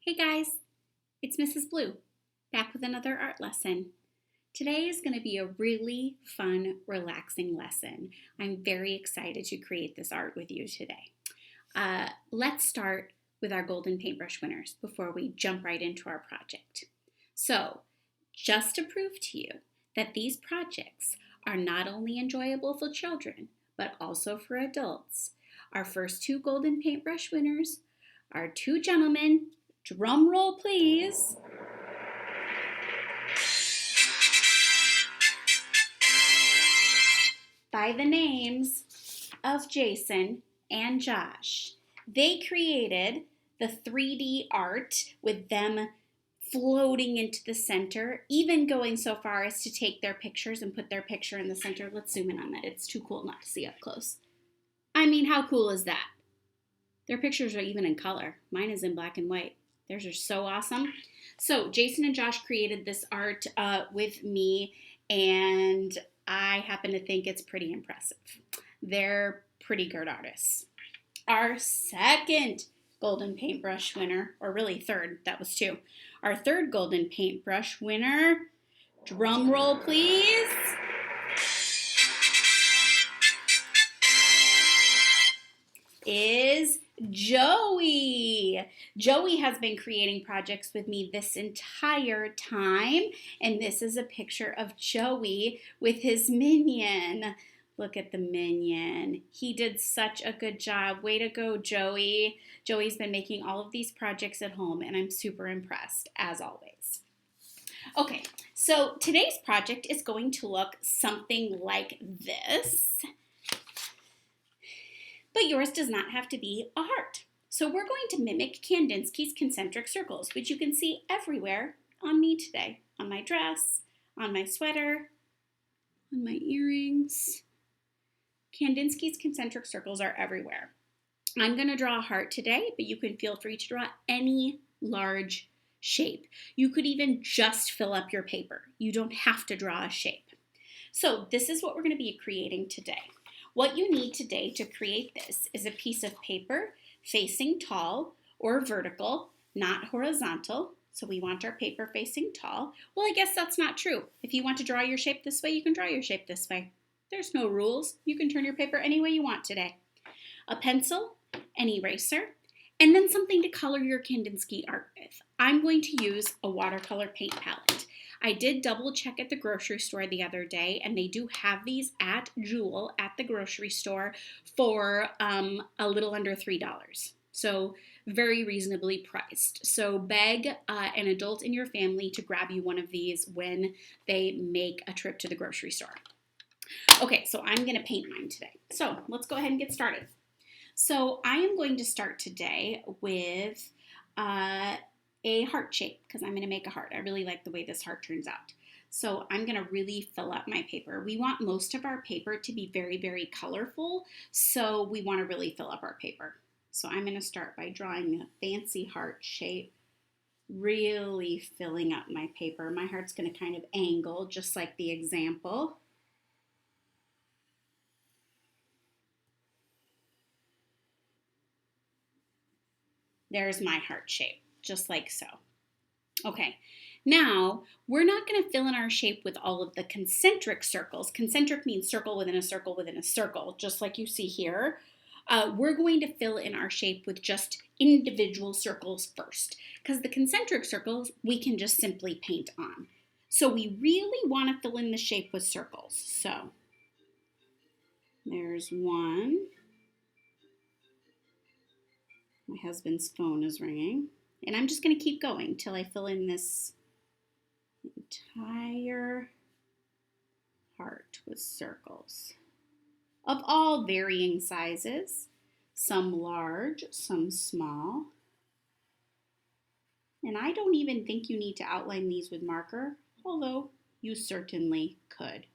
Hey guys, it's Mrs. Blue, back with another art lesson. Today is going to be a really fun, relaxing lesson. I'm very excited to create this art with you today. Let's start with our golden paintbrush winners before we jump right into our project. So, just to prove to you that these projects are not only enjoyable for children, but also for adults, our first two golden paintbrush winners are two gentlemen. Drum roll, please. By the names of Jason and Josh. They created the 3D art with them floating into the center, even going so far as to take their pictures and put their picture in the center. Let's zoom in on that. It's too cool not to see up close. I mean, how cool is that? Their pictures are even in color. Mine is in black and white. Theirs are so awesome. So Jason and Josh created this art with me, and I happen to think it's pretty impressive. They're pretty good artists. Our second golden paintbrush winner, or really third, that was two. Our third golden paintbrush winner, drum roll please, is Joey. Joey has been creating projects with me this entire time, and this is a picture of Joey with his minion. Look at the minion. He did such a good job. Way to go, Joey. Joey's been making all of these projects at home, and I'm super impressed, as always. Okay, so today's project is going to look something like this. But yours does not have to be a heart. So we're going to mimic Kandinsky's concentric circles, which you can see everywhere on me today. On my dress, on my sweater, on my earrings. Kandinsky's concentric circles are everywhere. I'm going to draw a heart today, but you can feel free to draw any large shape. You could even just fill up your paper. You don't have to draw a shape. So this is what we're going to be creating today. What you need today to create this is a piece of paper facing tall or vertical, not horizontal. So we want our paper facing tall. Well, I guess that's not true. If you want to draw your shape this way, you can draw your shape this way. There's no rules. You can turn your paper any way you want today. A pencil, an eraser, and then something to color your Kandinsky art with. I'm going to use a watercolor paint palette. I did double check at the grocery store the other day, and they do have these at Jewel at the grocery store for a little under $3. So very reasonably priced. So beg an adult in your family to grab you one of these when they make a trip to the grocery store. Okay, so I'm going to paint mine today. So let's go ahead and get started. So I am going to start today with a heart shape because I'm going to make a heart. I really like the way this heart turns out. So I'm going to really fill up my paper. We want most of our paper to be very, very colorful, so we want to really fill up our paper. So I'm going to start by drawing a fancy heart shape, really filling up my paper. My heart's going to kind of angle just like the example. There's my heart shape, just like so. Okay, now we're not going to fill in our shape with all of the concentric circles. Concentric means circle within a circle within a circle, just like you see here. We're going to fill in our shape with just individual circles first, because the concentric circles we can just simply paint on. So we really want to fill in the shape with circles. So there's one. My husband's phone is ringing. And I'm just going to keep going till I fill in this entire heart with circles of all varying sizes, some large, some small. And I don't even think you need to outline these with marker, although you certainly could.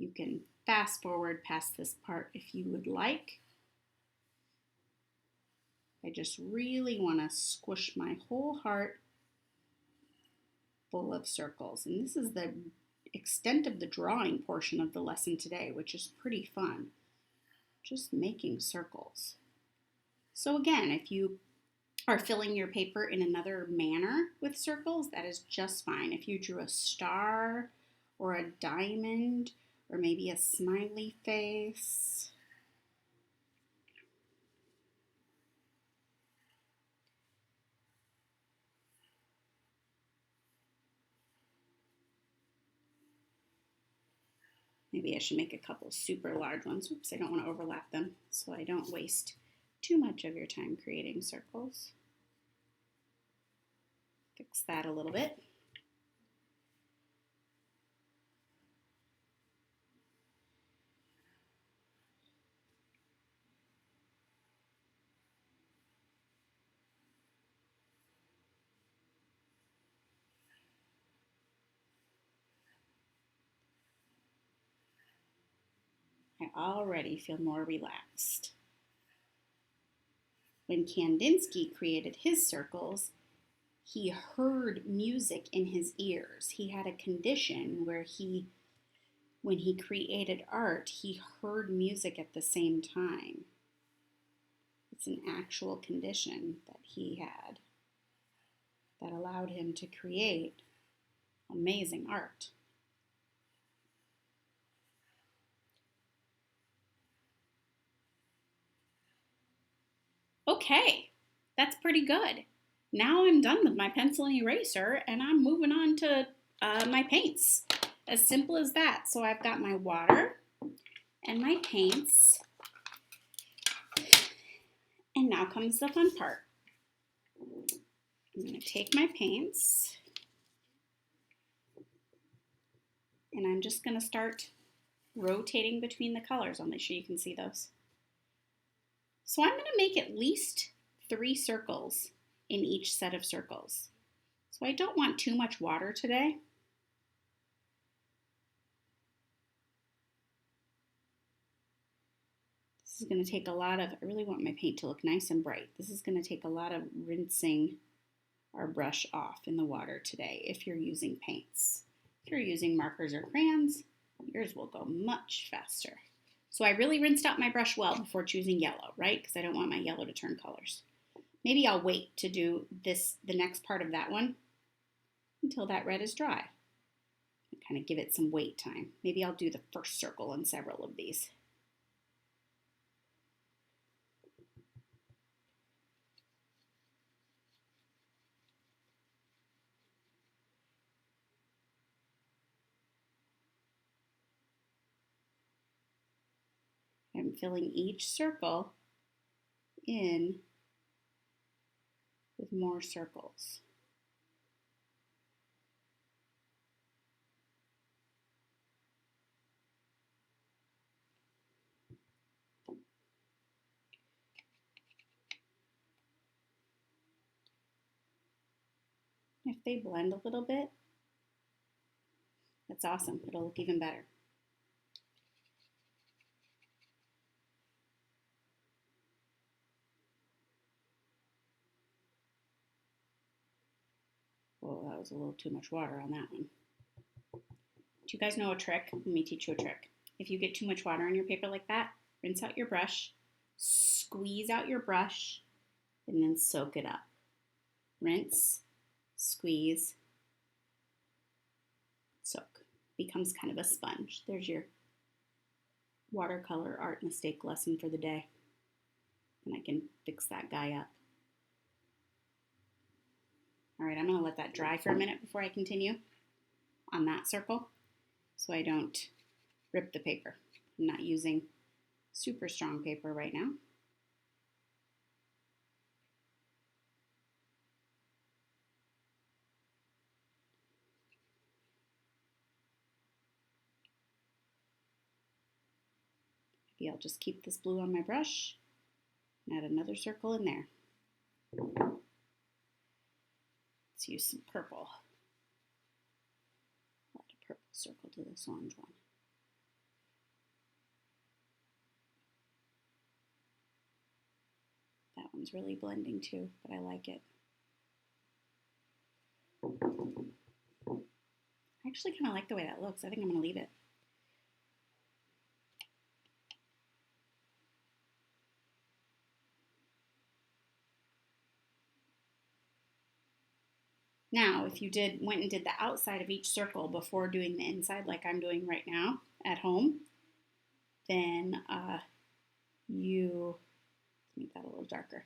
You can fast forward past this part if you would like. I just really want to squish my whole heart full of circles. And this is the extent of the drawing portion of the lesson today, which is pretty fun. Just making circles. So again, if you are filling your paper in another manner with circles, that is just fine. If you drew a star or a diamond or maybe a smiley face, maybe I should make a couple super large ones. Oops, I don't want to overlap them so I don't waste too much of your time creating circles. Fix that a little bit. I already feel more relaxed. When Kandinsky created his circles, he heard music in his ears. He had a condition where when he created art, he heard music at the same time. It's an actual condition that he had that allowed him to create amazing art. Okay, that's pretty good. Now I'm done with my pencil and eraser and I'm moving on to my paints. As simple as that. So I've got my water and my paints. And now comes the fun part. I'm going to take my paints and I'm just going to start rotating between the colors. I'll make sure you can see those. So I'm going to make at least 3 circles in each set of circles. So I don't want too much water today. This is going to take a lot of, I really want my paint to look nice and bright. This is going to take a lot of rinsing our brush off in the water today if you're using paints. If you're using markers or crayons, yours will go much faster. So I really rinsed out my brush well before choosing yellow, right? Because I don't want my yellow to turn colors. Maybe I'll wait to do the next part of that one until that red is dry. And kind of give it some wait time. Maybe I'll do the first circle in several of these. I'm filling each circle in with more circles. If they blend a little bit, that's awesome. It'll look even better. Oh, that was a little too much water on that one. Do you guys know a trick? Let me teach you a trick. If you get too much water on your paper like that, rinse out your brush, squeeze out your brush, and then soak it up. Rinse, squeeze, soak. Becomes kind of a sponge. There's your watercolor art mistake lesson for the day. And I can fix that guy up. All right, I'm going to let that dry for a minute before I continue on that circle so I don't rip the paper. I'm not using super strong paper right now. Maybe I'll just keep this blue on my brush and add another circle in there. Let's use some purple. Add a purple circle to this orange one. That one's really blending too, but I like it. I actually kind of like the way that looks. I think I'm going to leave it. Now, if you went and did the outside of each circle before doing the inside, like I'm doing right now at home, then make that a little darker.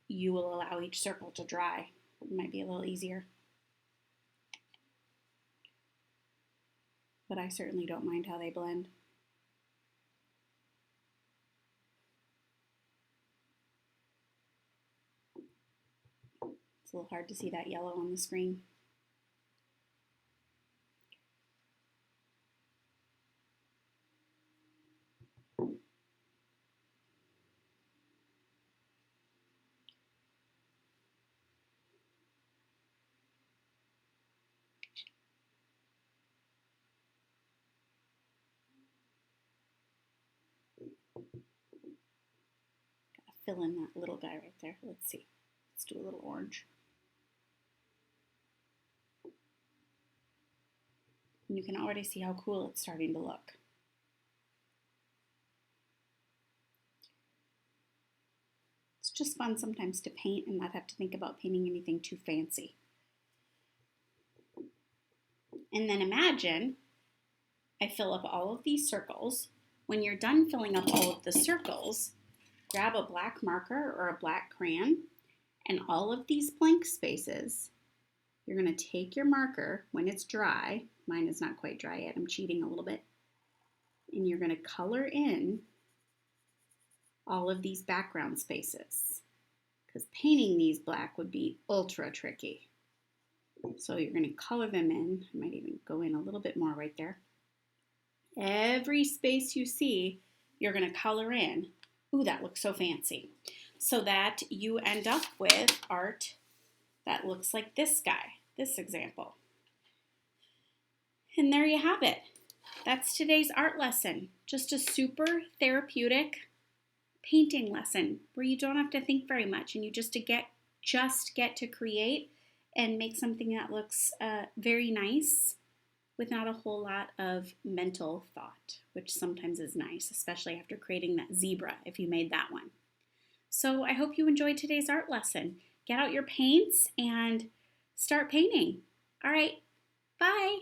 You will allow each circle to dry. It might be a little easier. But I certainly don't mind how they blend. It's a little hard to see that yellow on the screen. Fill in that little guy right there. Let's see. Let's do a little orange. And you can already see how cool it's starting to look. It's just fun sometimes to paint and not have to think about painting anything too fancy. And then imagine I fill up all of these circles. When you're done filling up all of the circles, grab a black marker or a black crayon, and all of these blank spaces, you're going to take your marker when it's dry. Mine is not quite dry yet. I'm cheating a little bit. And you're going to color in all of these background spaces, because painting these black would be ultra tricky. So you're going to color them in. I might even go in a little bit more right there. Every space you see, you're going to color in. Ooh, that looks so fancy. So that you end up with art that looks like this guy, this example. And there you have it. That's today's art lesson. Just a super therapeutic painting lesson where you don't have to think very much and you just get to create and make something that looks very nice with not a whole lot of mental thought, which sometimes is nice, especially after creating that zebra if you made that one. So I hope you enjoyed today's art lesson. Get out your paints and start painting. All right, bye.